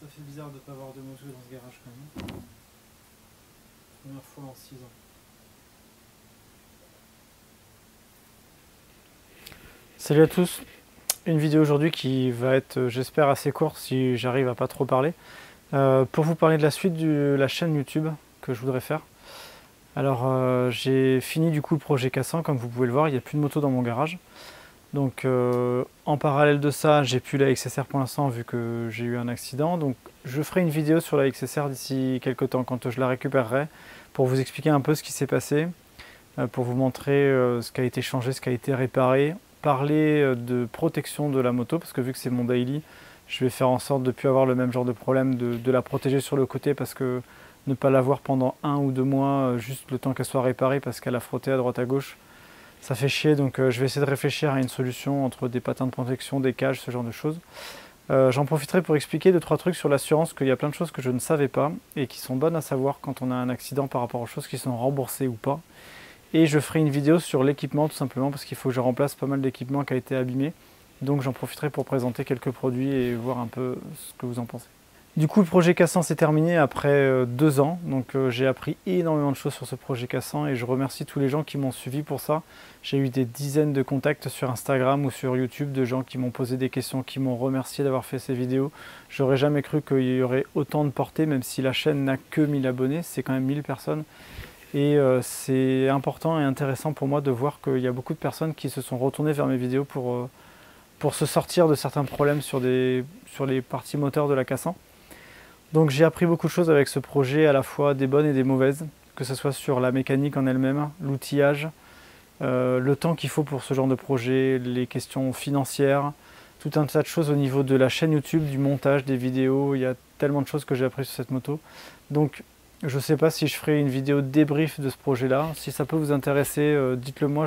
Ça fait bizarre de ne pas avoir de moto dans ce garage quand même. Première fois en 6 ans. Salut à tous, une vidéo aujourd'hui qui va être, j'espère, assez courte si j'arrive à pas trop parler. Pour vous parler de la suite de la chaîne YouTube que je voudrais faire. Alors j'ai fini du coup le projet K100, comme vous pouvez le voir, il n'y a plus de moto dans mon garage. Donc en parallèle de ça, j'ai plus la XSR pour l'instant vu que j'ai eu un accident. Donc je ferai une vidéo sur la XSR d'ici quelques temps quand je la récupérerai pour vous expliquer un peu ce qui s'est passé, pour vous montrer ce qui a été changé, ce qui a été réparé, parler de protection de la moto parce que vu que c'est mon daily, je vais faire en sorte de ne plus avoir le même genre de problème, de la protéger sur le côté parce que ne pas l'avoir pendant 1 ou 2 mois, juste le temps qu'elle soit réparée parce qu'elle a frotté à droite à gauche. Ça fait chier, donc je vais essayer de réfléchir à une solution entre des patins de protection, des cages, ce genre de choses. J'en profiterai pour expliquer 2-3 trucs sur l'assurance, qu'il y a plein de choses que je ne savais pas et qui sont bonnes à savoir quand on a un accident par rapport aux choses qui sont remboursées ou pas. Et je ferai une vidéo sur l'équipement tout simplement parce qu'il faut que je remplace pas mal d'équipements qui a été abîmé. Donc j'en profiterai pour présenter quelques produits et voir un peu ce que vous en pensez. Du coup, le projet K100 s'est terminé après 2 ans, donc j'ai appris énormément de choses sur ce projet K100 et je remercie tous les gens qui m'ont suivi pour ça. J'ai eu des dizaines de contacts sur Instagram ou sur YouTube de gens qui m'ont posé des questions, qui m'ont remercié d'avoir fait ces vidéos. J'aurais jamais cru qu'il y aurait autant de portée, même si la chaîne n'a que 1000 abonnés, c'est quand même 1000 personnes. Et c'est important et intéressant pour moi de voir qu'il y a beaucoup de personnes qui se sont retournées vers mes vidéos pour se sortir de certains problèmes sur les parties moteurs de la K100. Donc j'ai appris beaucoup de choses avec ce projet, à la fois des bonnes et des mauvaises, que ce soit sur la mécanique en elle-même, l'outillage, le temps qu'il faut pour ce genre de projet, les questions financières, tout un tas de choses au niveau de la chaîne YouTube, du montage, des vidéos, il y a tellement de choses que j'ai appris sur cette moto. Donc je ne sais pas si je ferai une vidéo débrief de ce projet-là, si ça peut vous intéresser, dites-le moi,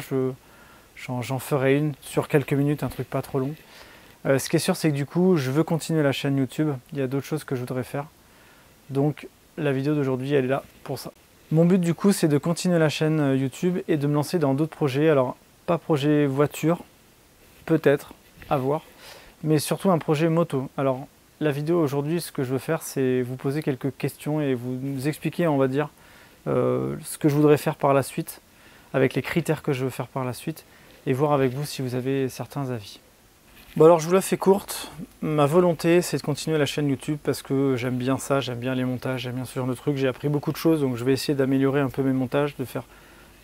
j'en ferai une sur quelques minutes, un truc pas trop long. Ce qui est sûr, c'est que du coup, je veux continuer la chaîne YouTube. Il y a d'autres choses que je voudrais faire. Donc, la vidéo d'aujourd'hui, elle est là pour ça. Mon but, du coup, c'est de continuer la chaîne YouTube et de me lancer dans d'autres projets. Alors, pas projet voiture, peut-être, à voir, mais surtout un projet moto. Alors, la vidéo aujourd'hui, ce que je veux faire, c'est vous poser quelques questions et vous expliquer, on va dire, ce que je voudrais faire par la suite, avec les critères que je veux faire par la suite, et voir avec vous si vous avez certains avis. Bon alors je vous la fais courte, ma volonté c'est de continuer la chaîne YouTube parce que j'aime bien ça, j'aime bien les montages, j'aime bien ce genre de trucs, j'ai appris beaucoup de choses donc je vais essayer d'améliorer un peu mes montages, de faire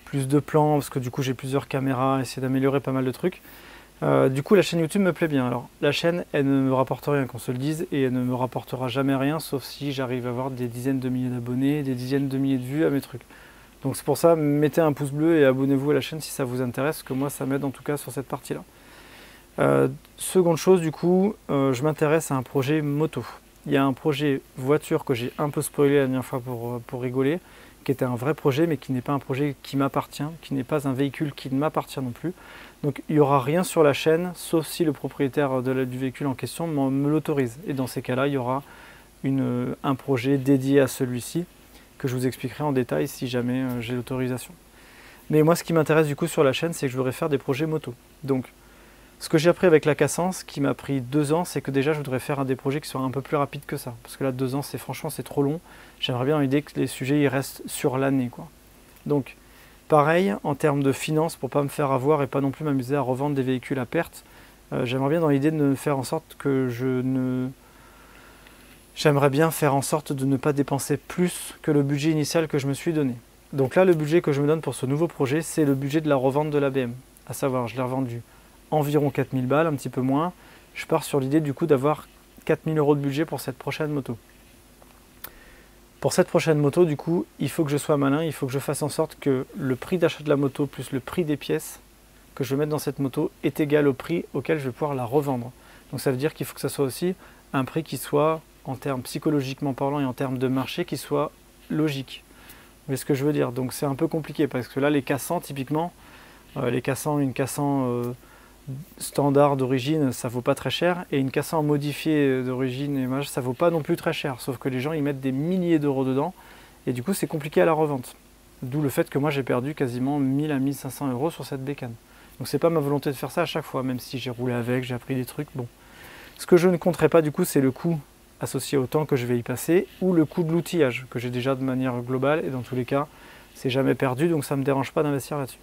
plus de plans parce que du coup j'ai plusieurs caméras, essayer d'améliorer pas mal de trucs. Du coup la chaîne YouTube me plaît bien, alors la chaîne elle ne me rapporte rien qu'on se le dise et elle ne me rapportera jamais rien sauf si j'arrive à avoir des dizaines de milliers d'abonnés, des dizaines de milliers de vues à mes trucs. Donc c'est pour ça, mettez un pouce bleu et abonnez-vous à la chaîne si ça vous intéresse, que moi ça m'aide en tout cas sur cette partie là. Seconde chose du coup, je m'intéresse à un projet moto. Il y a un projet voiture que j'ai un peu spoilé la dernière fois pour rigoler, qui était un vrai projet mais qui n'est pas un projet qui m'appartient, qui n'est pas un véhicule qui ne m'appartient non plus. Donc il n'y aura rien sur la chaîne sauf si le propriétaire du véhicule en question me l'autorise. Et dans ces cas-là, il y aura un projet dédié à celui-ci que je vous expliquerai en détail si jamais j'ai l'autorisation. Mais moi ce qui m'intéresse du coup sur la chaîne, c'est que je voudrais faire des projets moto. Donc ce que j'ai appris avec la K100, ce qui m'a pris 2 ans, c'est que déjà je voudrais faire des projets qui soient un peu plus rapides que ça. Parce que là 2 ans, franchement c'est trop long. J'aimerais bien l'idée que les sujets ils restent sur l'année, quoi. Donc pareil, en termes de finances, pour pas me faire avoir et pas non plus m'amuser à revendre des véhicules à perte, j'aimerais bien dans l'idée de faire en sorte que J'aimerais bien faire en sorte de ne pas dépenser plus que le budget initial que je me suis donné. Donc là, le budget que je me donne pour ce nouveau projet, c'est le budget de la revente de la BM. À savoir, je l'ai revendue environ 4000 balles, un petit peu moins. Je pars sur l'idée du coup d'avoir 4000 € de budget pour cette prochaine moto. Pour cette prochaine moto, du coup, il faut que je sois malin, il faut que je fasse en sorte que le prix d'achat de la moto plus le prix des pièces que je vais mettre dans cette moto est égal au prix auquel je vais pouvoir la revendre. Donc ça veut dire qu'il faut que ça soit aussi un prix qui soit, en termes psychologiquement parlant et en termes de marché, qui soit logique. Vous voyez ce que je veux dire? Donc c'est un peu compliqué parce que là, les K100, typiquement, une K100 standard d'origine, ça vaut pas très cher, et une K100 modifiée d'origine, ça vaut pas non plus très cher, sauf que les gens ils mettent des milliers d'euros dedans, et du coup c'est compliqué à la revente. D'où le fait que moi j'ai perdu quasiment 1000 à 1500 € sur cette bécane. Donc c'est pas ma volonté de faire ça à chaque fois, même si j'ai roulé avec, j'ai appris des trucs, bon. Ce que je ne compterai pas du coup, c'est le coût associé au temps que je vais y passer, ou le coût de l'outillage, que j'ai déjà de manière globale, et dans tous les cas, c'est jamais perdu, donc ça ne me dérange pas d'investir là-dessus.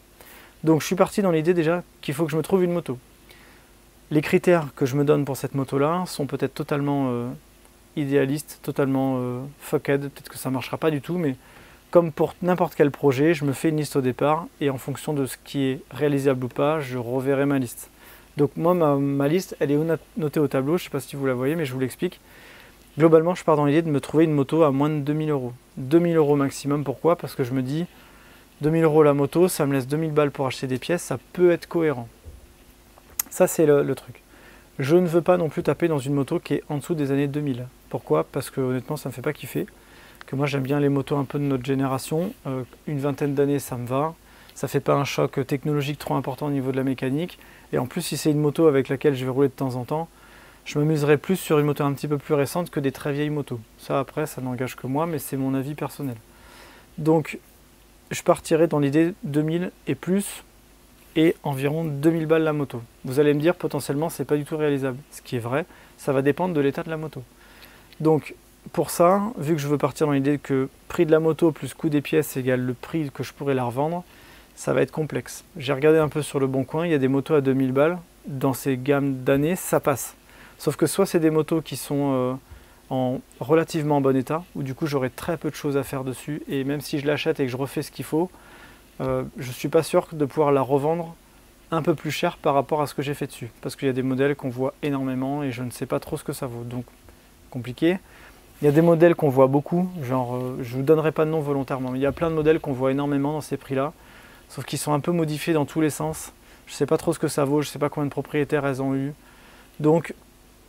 Donc je suis parti dans l'idée déjà qu'il faut que je me trouve une moto. Les critères que je me donne pour cette moto-là sont peut-être totalement idéalistes, totalement fuckhead, peut-être que ça ne marchera pas du tout, mais comme pour n'importe quel projet, je me fais une liste au départ, et en fonction de ce qui est réalisable ou pas, je reverrai ma liste. Donc moi, ma liste, elle est notée au tableau, je ne sais pas si vous la voyez, mais je vous l'explique. Globalement, je pars dans l'idée de me trouver une moto à moins de 2000 euros. 2000 euros maximum, pourquoi? Parce que je me dis, 2000 euros la moto, ça me laisse 2000 balles pour acheter des pièces, ça peut être cohérent. Ça, c'est le truc. Je ne veux pas non plus taper dans une moto qui est en dessous des années 2000. Pourquoi? Parce que honnêtement, ça ne me fait pas kiffer. Que moi, j'aime bien les motos un peu de notre génération. Une vingtaine d'années, ça me va. Ça ne fait pas un choc technologique trop important au niveau de la mécanique. Et en plus, si c'est une moto avec laquelle je vais rouler de temps en temps, je m'amuserai plus sur une moto un petit peu plus récente que des très vieilles motos. Ça, après, ça n'engage que moi, mais c'est mon avis personnel. Donc, je partirai dans l'idée 2000 et plus, et environ 2000 balles la moto. Vous allez me dire, potentiellement, c'est pas du tout réalisable. Ce qui est vrai, ça va dépendre de l'état de la moto. Donc, pour ça, vu que je veux partir dans l'idée que prix de la moto plus coût des pièces égale le prix que je pourrais la revendre, ça va être complexe. J'ai regardé un peu sur le bon coin, il y a des motos à 2000 balles. Dans ces gammes d'années, ça passe. Sauf que soit c'est des motos qui sont en relativement bon état, où du coup j'aurai très peu de choses à faire dessus, et même si je l'achète et que je refais ce qu'il faut, je ne suis pas sûr de pouvoir la revendre un peu plus cher par rapport à ce que j'ai fait dessus. Parce qu'il y a des modèles qu'on voit énormément, et je ne sais pas trop ce que ça vaut. Donc, compliqué. Il y a des modèles qu'on voit beaucoup, genre, je ne vous donnerai pas de nom volontairement, mais il y a plein de modèles qu'on voit énormément dans ces prix-là, sauf qu'ils sont un peu modifiés dans tous les sens. Je ne sais pas trop ce que ça vaut, je ne sais pas combien de propriétaires elles ont eu. Donc,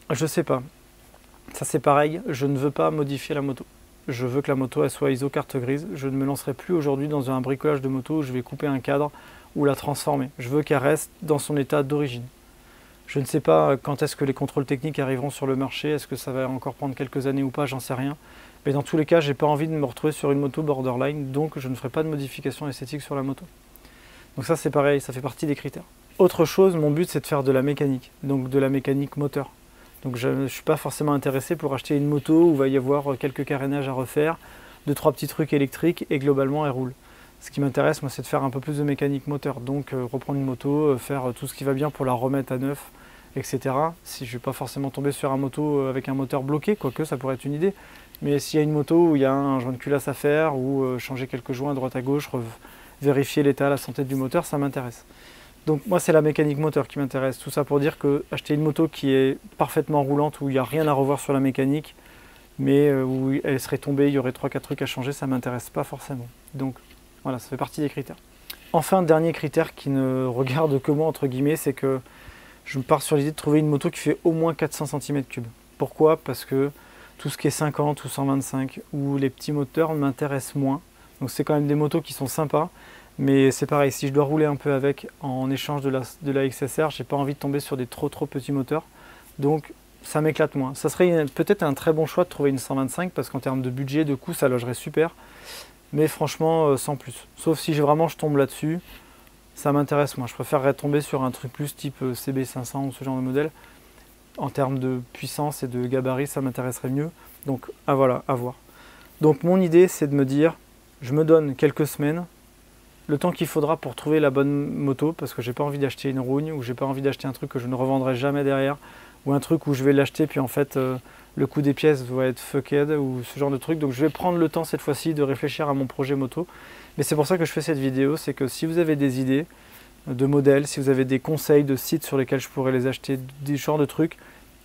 je ne sais pas. Ça c'est pareil, je ne veux pas modifier la moto. Je veux que la moto elle soit ISO carte grise. Je ne me lancerai plus aujourd'hui dans un bricolage de moto où je vais couper un cadre ou la transformer. Je veux qu'elle reste dans son état d'origine. Je ne sais pas quand est-ce que les contrôles techniques arriveront sur le marché, est-ce que ça va encore prendre quelques années ou pas, j'en sais rien. Mais dans tous les cas, j'ai pas envie de me retrouver sur une moto borderline, donc je ne ferai pas de modification esthétique sur la moto. Donc ça c'est pareil, ça fait partie des critères. Autre chose, mon but c'est de faire de la mécanique, donc de la mécanique moteur. Donc je ne suis pas forcément intéressé pour acheter une moto où il va y avoir quelques carénages à refaire, 2-3 petits trucs électriques et globalement elle roule. Ce qui m'intéresse moi c'est de faire un peu plus de mécanique moteur, donc reprendre une moto, faire tout ce qui va bien pour la remettre à neuf, etc. Si je ne vais pas forcément tomber sur un moto avec un moteur bloqué, quoique ça pourrait être une idée, mais s'il y a une moto où il y a un joint de culasse à faire ou changer quelques joints à droite à gauche, vérifier l'état, la santé du moteur, ça m'intéresse. Donc moi c'est la mécanique moteur qui m'intéresse, tout ça pour dire que acheter une moto qui est parfaitement roulante, où il n'y a rien à revoir sur la mécanique, mais où elle serait tombée, il y aurait 3-4 trucs à changer, ça ne m'intéresse pas forcément. Donc voilà, ça fait partie des critères. Enfin, dernier critère qui ne regarde que moi, entre guillemets, c'est que je me pars sur l'idée de trouver une moto qui fait au moins 400 cm3. Pourquoi? Parce que tout ce qui est 50 ou 125 ou les petits moteurs m'intéressent moins. Donc c'est quand même des motos qui sont sympas. Mais c'est pareil, si je dois rouler un peu avec en échange de la XSR, j'ai pas envie de tomber sur des trop petits moteurs. Donc ça m'éclate moins. Ça serait peut-être un très bon choix de trouver une 125 parce qu'en termes de budget, de coût, ça logerait super. Mais franchement, sans plus. Sauf si vraiment je tombe là-dessus, ça m'intéresse moins. Je préférerais tomber sur un truc plus type CB500 ou ce genre de modèle. En termes de puissance et de gabarit, ça m'intéresserait mieux. Donc voilà, à voir. Donc mon idée, c'est de me dire, je me donne quelques semaines, le temps qu'il faudra pour trouver la bonne moto, parce que j'ai pas envie d'acheter une rougne, ou j'ai pas envie d'acheter un truc que je ne revendrai jamais derrière, ou un truc où je vais l'acheter puis en fait le coût des pièces va être fucked, ou ce genre de truc. Donc je vais prendre le temps cette fois-ci de réfléchir à mon projet moto. Mais c'est pour ça que je fais cette vidéo, c'est que si vous avez des idées de modèles, si vous avez des conseils de sites sur lesquels je pourrais les acheter, des genres de trucs,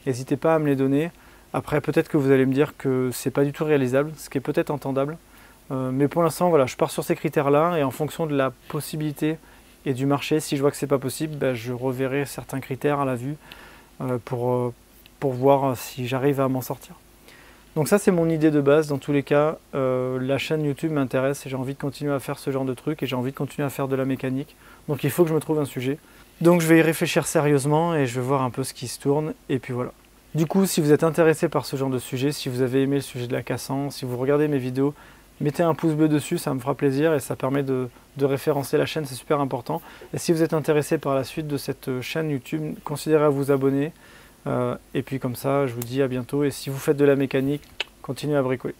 n'hésitez pas à me les donner. Après peut-être que vous allez me dire que c'est pas du tout réalisable, ce qui est peut-être entendable. Mais pour l'instant, voilà, je pars sur ces critères-là et en fonction de la possibilité et du marché, si je vois que c'est pas possible, ben, je reverrai certains critères à la vue pour voir si j'arrive à m'en sortir. Donc ça, c'est mon idée de base. Dans tous les cas, la chaîne YouTube m'intéresse et j'ai envie de continuer à faire ce genre de trucs et j'ai envie de continuer à faire de la mécanique. Donc il faut que je me trouve un sujet. Donc je vais y réfléchir sérieusement et je vais voir un peu ce qui se tourne et puis voilà. Du coup, si vous êtes intéressé par ce genre de sujet, si vous avez aimé le sujet de la cassance, si vous regardez mes vidéos, mettez un pouce bleu dessus, ça me fera plaisir et ça permet de référencer la chaîne, c'est super important. Et si vous êtes intéressé par la suite de cette chaîne YouTube, considérez à vous abonner. Et puis comme ça, je vous dis à bientôt. Et si vous faites de la mécanique, continuez à bricoler.